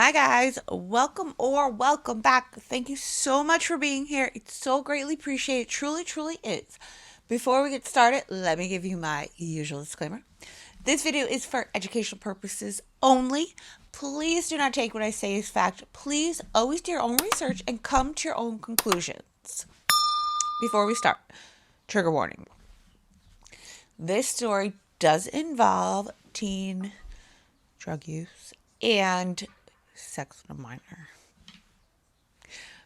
Hi guys, welcome back. Thank you so much for being here. It's so greatly appreciated. Truly is. Before we get started, let me give you my usual disclaimer. This video is for educational purposes only. Please do not take what I say as fact. Please always do your own research and come to your own conclusions. Before we start, trigger warning. This story does involve teen drug use and sex with a minor.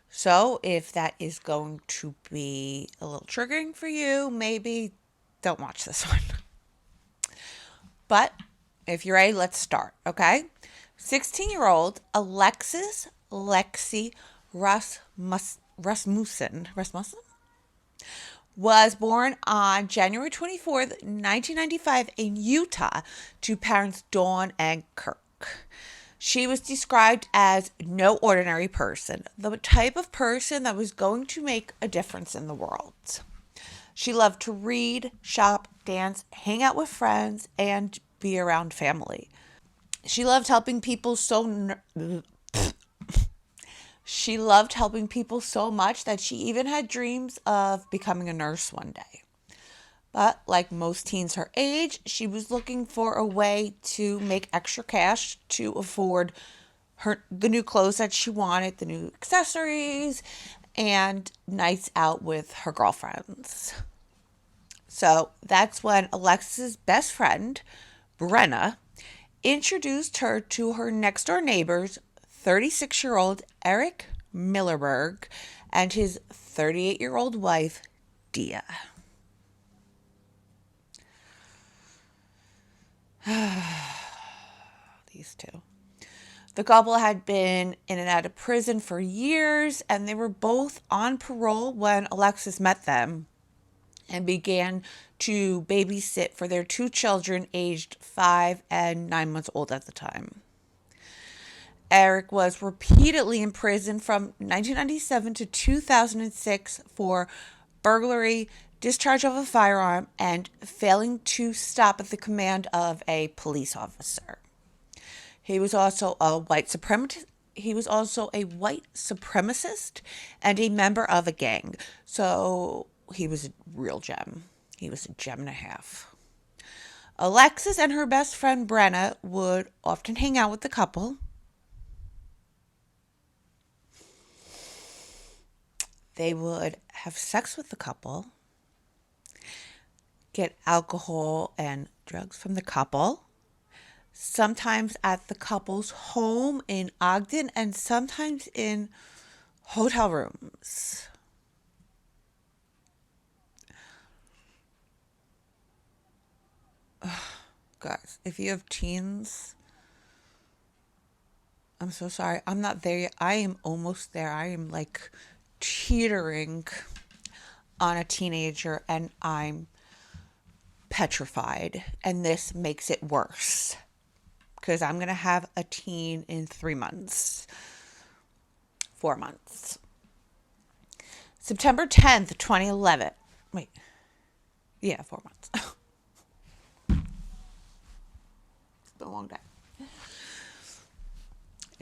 So if that is going to be a little triggering for you, maybe don't watch this one. But if you're ready, let's start, okay? 16-year-old Alexis Rasmussen was born on January 24th, 1995 in Utah to parents Dawn and Kirk. She was described as no ordinary person, the type of person that was going to make a difference in the world. She loved to read, shop, dance, hang out with friends, and be around family. She loved helping people so much that she even had dreams of becoming a nurse one day. But like most teens her age, she was looking for a way to make extra cash to afford the new clothes that she wanted, the new accessories, and nights out with her girlfriends. So that's when Alexis' best friend, Brenna, introduced her to her next door neighbors, 36-year-old Eric Millerberg and his 38-year-old wife, Dia. These two. The couple had been in and out of prison for years, and they were both on parole when Alexis met them and began to babysit for their two children aged 5 and 9 months old at the time. Eric was repeatedly in prison from 1997 to 2006 for burglary, discharge of a firearm, and failing to stop at the command of a police officer. He was also a white supremacist. And a member of a gang. So he was a real gem. He was a gem and a half. Alexis and her best friend Brenna would often hang out with the couple. They would have sex with the couple, get alcohol and drugs from the couple, sometimes at the couple's home in Ogden, and sometimes in hotel rooms. Guys, if you have teens, I'm so sorry. I'm not there yet. I am almost there. I am like teetering on a teenager, and I'm petrified. And this makes it worse because I'm going to have a teen in 3 months, 4 months. September 10th, 2011. Wait. Yeah, 4 months. It's been a long day.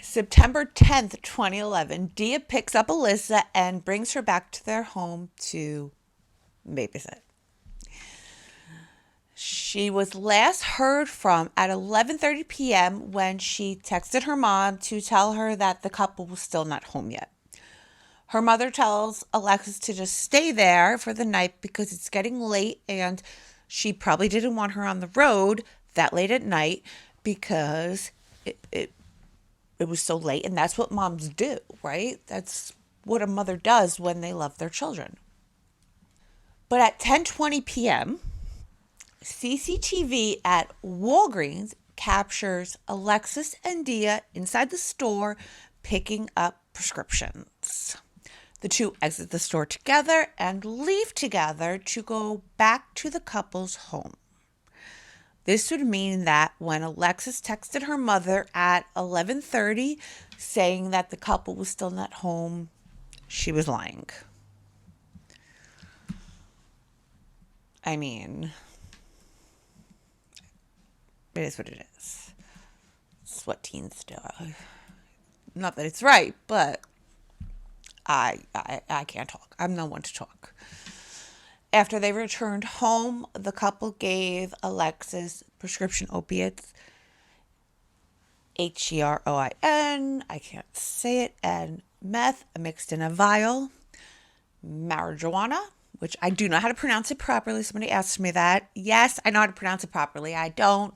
September 10th, 2011, Dia picks up Alyssa and brings her back to their home to babysit. She was last heard from at 11:30 p.m. when she texted her mom to tell her that the couple was still not home yet. Her mother tells Alexis to just stay there for the night because it's getting late, and she probably didn't want her on the road that late at night because it was so late, and that's what moms do, right? That's what a mother does when they love their children. But at 10:20 p.m., CCTV at Walgreens captures Alexis and Dia inside the store picking up prescriptions. The two exit the store together and leave together to go back to the couple's home. This would mean that when Alexis texted her mother at 11:30 saying that the couple was still not home, she was lying. I mean, it is what it is. It's what teens do. Not that it's right, but I can't talk. I'm no one to talk. After they returned home, the couple gave Alexis prescription opiates, heroin, I can't say it, and meth mixed in a vial, marijuana, which I do know how to pronounce it properly. Somebody asked me that. Yes, I know how to pronounce it properly. I don't,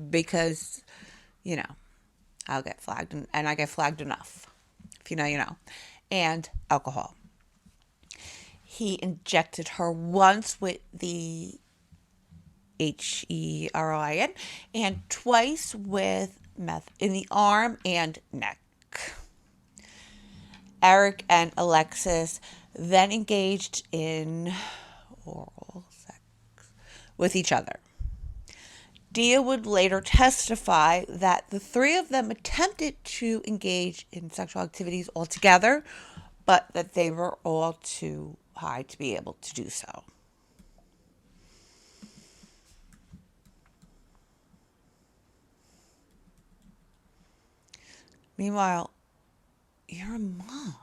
because, you know, I'll get flagged, and I get flagged enough. If you know, you know. And alcohol. He injected her once with the heroin and twice with meth in the arm and neck. Eric and Alexis then engaged in oral sex with each other. Dia would later testify that the three of them attempted to engage in sexual activities altogether, but that they were all too high to be able to do so. Meanwhile, you're a mom.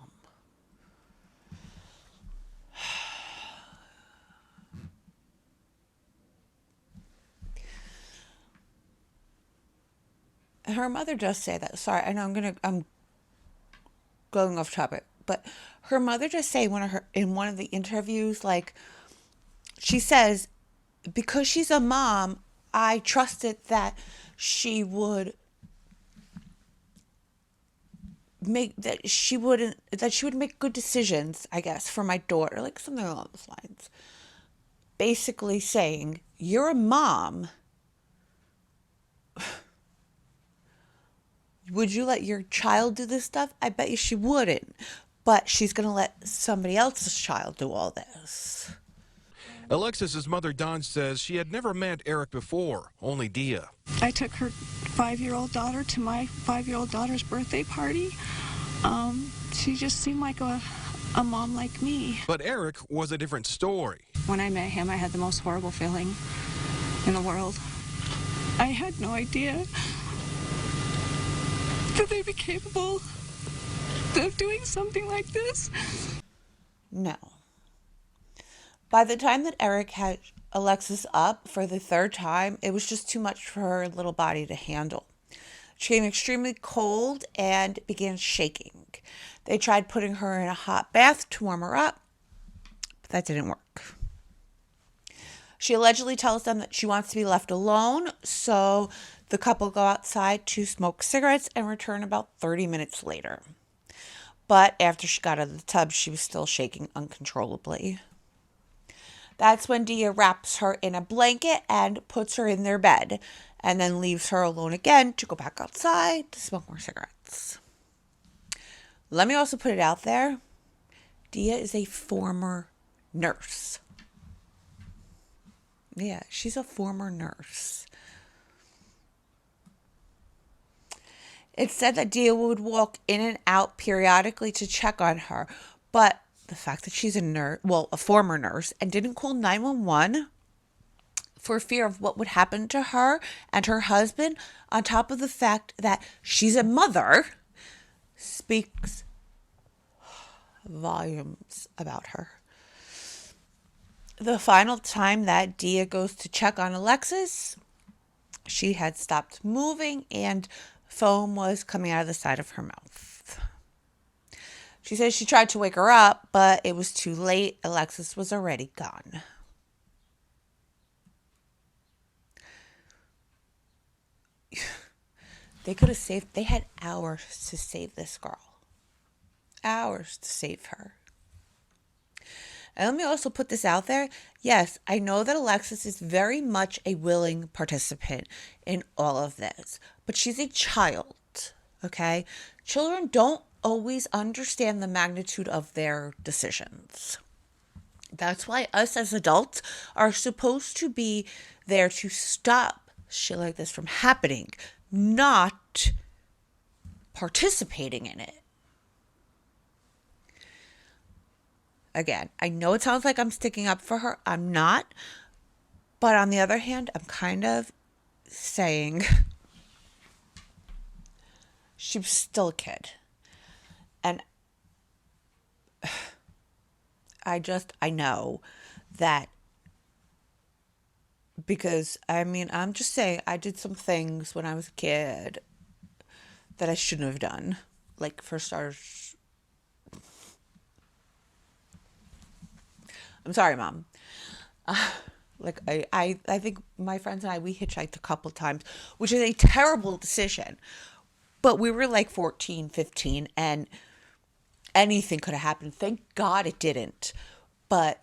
Her mother does say that. Sorry, I know I'm going off topic, but her mother does say in one of the interviews, like, she says, because she's a mom, I trusted that she would make good decisions, I guess, for my daughter, like something along those lines. Basically saying, you're a mom. Would you let your child do this stuff? I bet you she wouldn't. But she's going to let somebody else's child do all this. Alexis's mother, Dawn, says she had never met Eric before, only Dia. I took her 5-year-old daughter to my 5-year-old daughter's birthday party. She just seemed like a mom like me. But Eric was a different story. When I met him, I had the most horrible feeling in the world. I had no idea that they'd be capable of doing something like this. No. By the time that Eric had Alexis up for the third time, it was just too much for her little body to handle. She became extremely cold and began shaking. They tried putting her in a hot bath to warm her up, but that didn't work. She allegedly tells them that she wants to be left alone, so the couple go outside to smoke cigarettes and return about 30 minutes later. But after she got out of the tub, she was still shaking uncontrollably. That's when Dia wraps her in a blanket and puts her in their bed, and then leaves her alone again to go back outside to smoke more cigarettes. Let me also put it out there. Dia is a former nurse. Yeah, she's a former nurse. It's said that Dia would walk in and out periodically to check on her, but the fact that she's a former nurse, and didn't call 911 for fear of what would happen to her and her husband, on top of the fact that she's a mother, speaks volumes about her. The final time that Dia goes to check on Alexis, she had stopped moving and foam was coming out of the side of her mouth. She says she tried to wake her up, but it was too late. Alexis was already gone. They had hours to save this girl. Hours to save her. And let me also put this out there. Yes, I know that Alexis is very much a willing participant in all of this, but she's a child, okay? Children don't always understand the magnitude of their decisions. That's why us as adults are supposed to be there to stop shit like this from happening, not participating in it. Again, I know it sounds like I'm sticking up for her. I'm not. But on the other hand, I'm kind of saying She was still a kid. And I know that because, I mean, I'm just saying, I did some things when I was a kid that I shouldn't have done. Like, for starters, I'm sorry, Mom. Like, I think my friends and I, we hitchhiked a couple times, which is a terrible decision. But we were like 14, 15, and anything could have happened. Thank God it didn't. But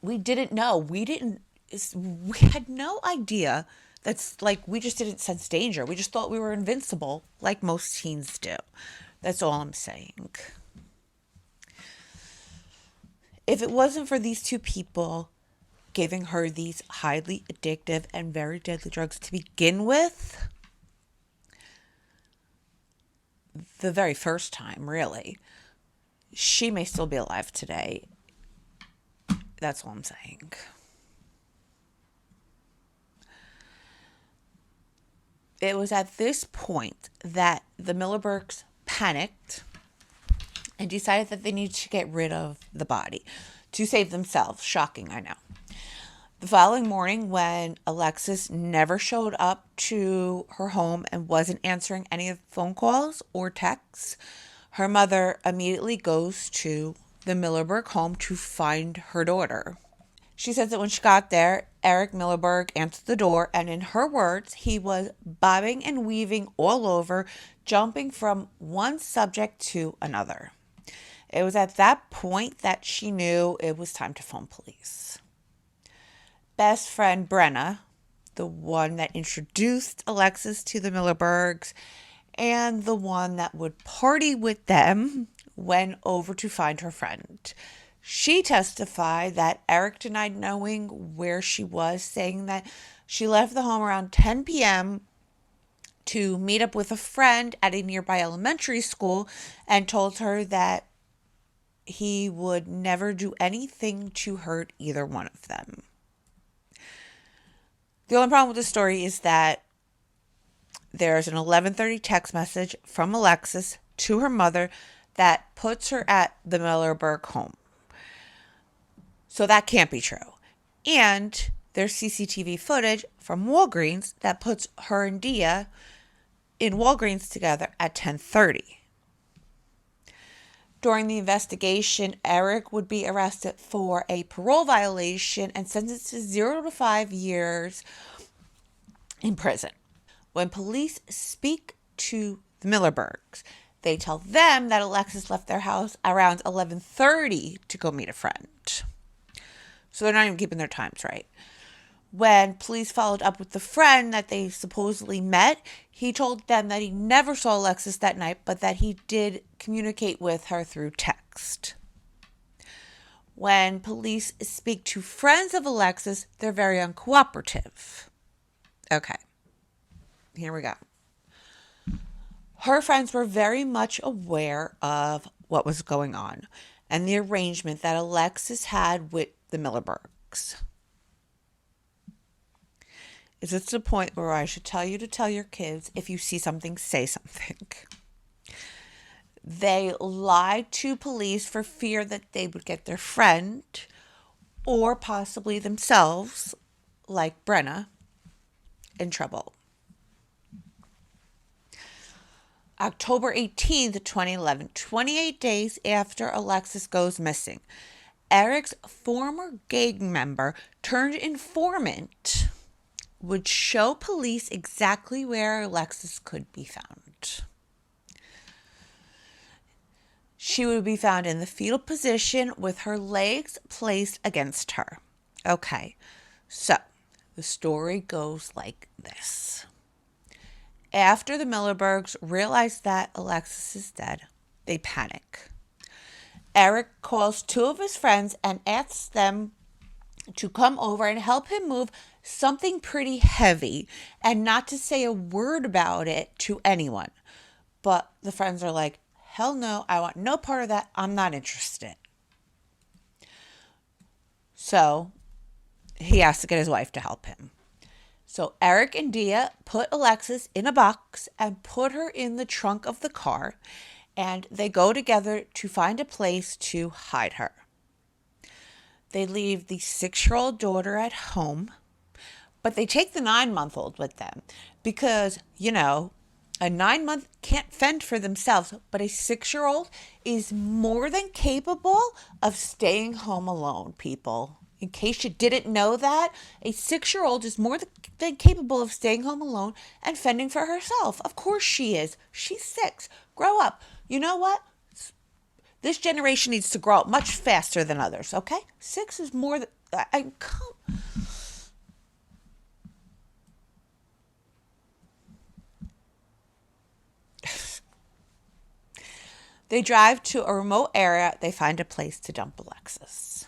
we didn't know. We had no idea. That's like, we just didn't sense danger. We just thought we were invincible, like most teens do. That's all I'm saying. If it wasn't for these two people giving her these highly addictive and very deadly drugs to begin with, the very first time, really, she may still be alive today. That's all I'm saying. It was at this point that the Millerbergs panicked and decided that they needed to get rid of the body to save themselves. Shocking, I know. The following morning, when Alexis never showed up to her home and wasn't answering any of the phone calls or texts, her mother immediately goes to the Millerberg home to find her daughter. She says that when she got there, Eric Millerberg answered the door, and in her words, he was bobbing and weaving all over, jumping from one subject to another. It was at that point that she knew it was time to phone police. Best friend Brenna, the one that introduced Alexis to the Millerbergs, and the one that would party with them, went over to find her friend. She testified that Eric denied knowing where she was, saying that she left the home around 10 p.m. to meet up with a friend at a nearby elementary school and told her that he would never do anything to hurt either one of them. The only problem with the story is that there's an 11:30 text message from Alexis to her mother that puts her at the Millerberg home. So that can't be true. And there's CCTV footage from Walgreens that puts her and Dia in Walgreens together at 10:30. During the investigation, Eric would be arrested for a parole violation and sentenced to 0 to 5 years in prison. When police speak to the Millerbergs, they tell them that Alexis left their house around 11:30 to go meet a friend. So they're not even keeping their times right. When police followed up with the friend that they supposedly met, he told them that he never saw Alexis that night, but that he did communicate with her through text. When police speak to friends of Alexis, they're very uncooperative. Okay, here we go. Her friends were very much aware of what was going on and the arrangement that Alexis had with the Millerbergs. Is this the point where I should tell you to tell your kids, if you see something, say something? They lied to police for fear that they would get their friend or possibly themselves, like Brenna, in trouble. October 18th, 2011, 28 days after Alexis goes missing, Eric's former gang member turned informant would show police exactly where Alexis could be found. She would be found in the fetal position with her legs placed against her. Okay, so the story goes like this. After the Millerbergs realize that Alexis is dead, they panic. Eric calls two of his friends and asks them to come over and help him move something pretty heavy and not to say a word about it to anyone. But the friends are like, hell no, I want no part of that. I'm not interested. So he has to get his wife to help him. So Eric and Dia put Alexis in a box and put her in the trunk of the car, and they go together to find a place to hide her. They leave the 6-year-old daughter at home, but they take the 9-month-old with them because, a 9-month can't fend for themselves, but a 6-year-old is more than capable of staying home alone, people. In case you didn't know that, a 6-year-old is more than capable of staying home alone and fending for herself. Of course she is. She's 6. Grow up. You know what? This generation needs to grow up much faster than others, okay? 6 is more than... They drive to a remote area. They find a place to dump Alexis.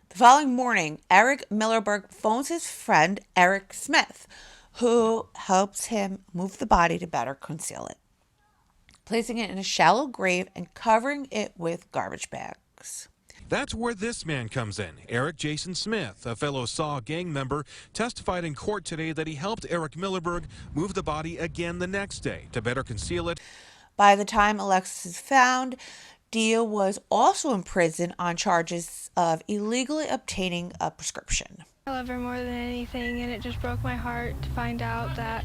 The following morning, Eric Millerberg phones his friend Eric Smith, who helps him move the body to better conceal it, placing it in a shallow grave and covering it with garbage bags. That's where this man comes in. Eric Jason Smith, a fellow SAW gang member, testified in court today that he helped Eric Millerberg move the body again the next day to better conceal it. By the time Alexis is found, Dia was also in prison on charges of illegally obtaining a prescription. I love her more than anything, and it just broke my heart to find out that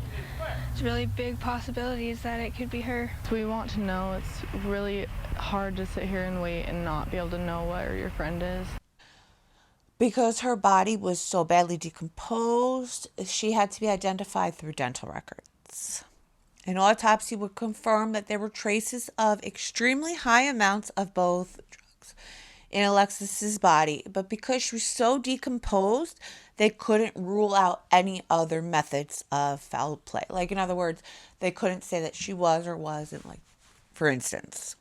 it's really big possibilities that it could be her. We want to know. It's really hard to sit here and wait and not be able to know where your friend is. Because her body was so badly decomposed, she had to be identified through dental records. An autopsy would confirm that there were traces of extremely high amounts of both drugs in Alexis's body, but because she was so decomposed, they couldn't rule out any other methods of foul play. Like, in other words, they couldn't say that she was or wasn't, like, for instance.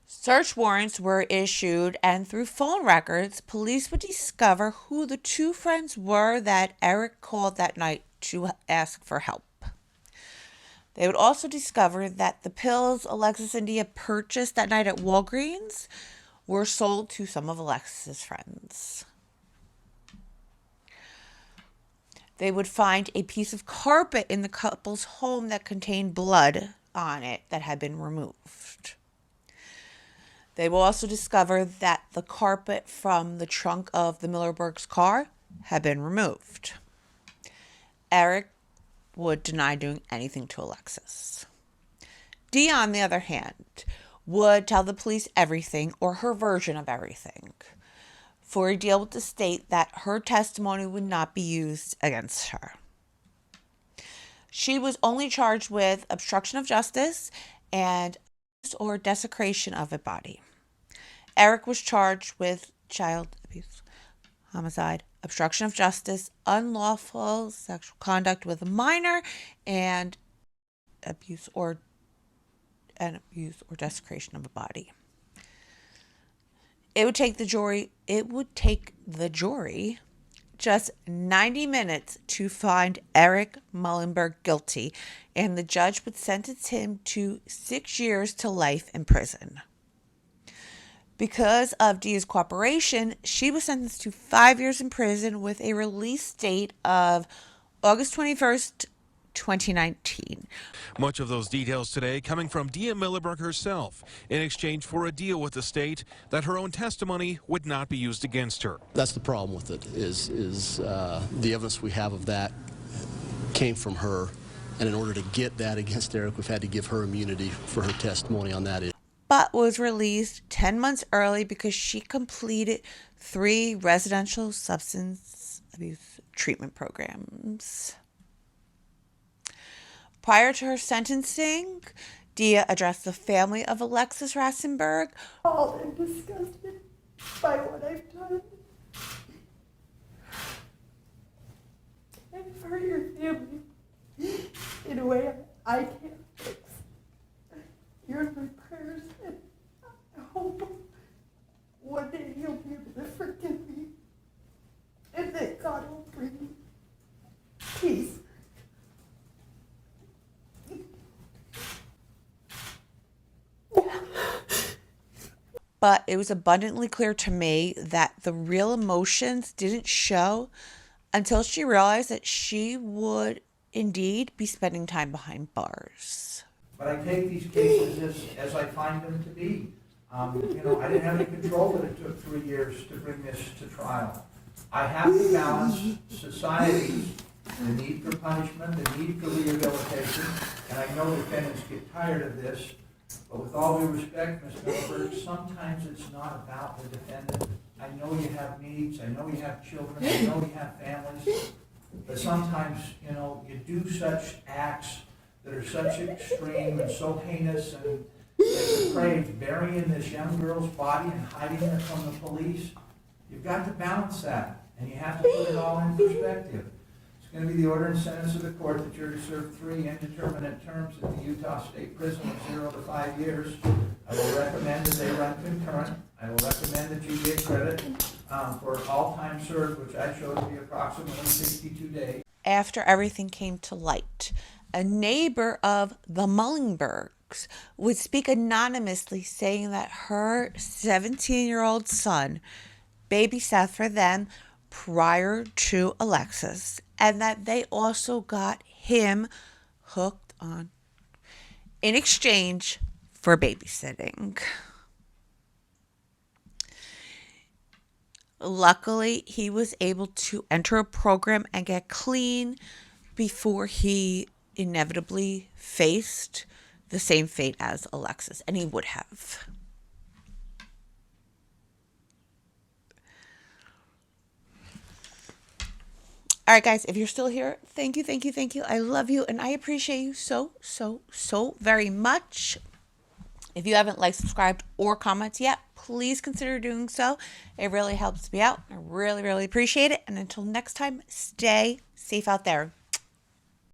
Search warrants were issued, and through phone records, police would discover who the 2 friends were that Eric called that night to ask for help. They would also discover that the pills Alexis and Dia purchased that night at Walgreens were sold to some of Alexis's friends. They would find a piece of carpet in the couple's home that contained blood on it that had been removed. They will also discover that the carpet from the trunk of the Millerberg's car had been removed. Eric would deny doing anything to Alexis. Dia, on the other hand, would tell the police everything, or her version of everything, for a deal with the state that her testimony would not be used against her. She was only charged with obstruction of justice and or desecration of a body. Eric was charged with child abuse, homicide, obstruction of justice, unlawful sexual conduct with a minor, and abuse or desecration of a body. It would take the jury just 90 minutes to find Eric Mullenberg guilty, and the judge would sentence him to 6 years to life in prison. Because of Dia's cooperation, she was sentenced to 5 years in prison with a release date of August 21st, 2019. Much of those details today coming from Dia Millerberg herself in exchange for a deal with the state that her own testimony would not be used against her. That's the problem with it, is the evidence we have of that came from her, and in order to get that against Eric, we've had to give her immunity for her testimony on that issue. But was released 10 months early because she completed 3 residential substance abuse treatment programs. Prior to her sentencing, Dia addressed the family of Alexis Rasmussen. Appalled and disgusted by what I've done. And for your family in a way I can't fix. You're in my prayers, and I hope one day you'll be able to forgive me, and that God will bring me peace. But it was abundantly clear to me that the real emotions didn't show until she realized that she would indeed be spending time behind bars. But I take these cases as I find them to be. I didn't have any control that it took 3 years to bring this to trial. I have to balance society's, the need for punishment, the need for rehabilitation, and I know defendants get tired of this, but with all due respect, Ms. Milberg, sometimes it's not about the defendant. I know you have needs, I know you have children, I know you have families, but sometimes, you do such acts that are such extreme and so heinous and depraved, burying this young girl's body and hiding it from the police. You've got to balance that, and you have to put it all in perspective. It's going to be the order and sentence of the court that you're to serve 3 indeterminate terms at the Utah State Prison of 0 to 5 years. I will recommend that they run concurrent. I will recommend that you get credit for all time served, which I showed to be approximately 62 days. After everything came to light, a neighbor of the Mullingbergs would speak anonymously, saying that her 17-year-old son babysat for them prior to Alexis, and that they also got him hooked on in exchange for babysitting. Luckily, he was able to enter a program and get clean before he inevitably faced the same fate as Alexis, and he would have. All right, guys, if you're still here, thank you, thank you, thank you. I love you, and I appreciate you so, so, so very much. If you haven't liked, subscribed, or commented yet, please consider doing so. It really helps me out. I really, really appreciate it. And until next time, stay safe out there.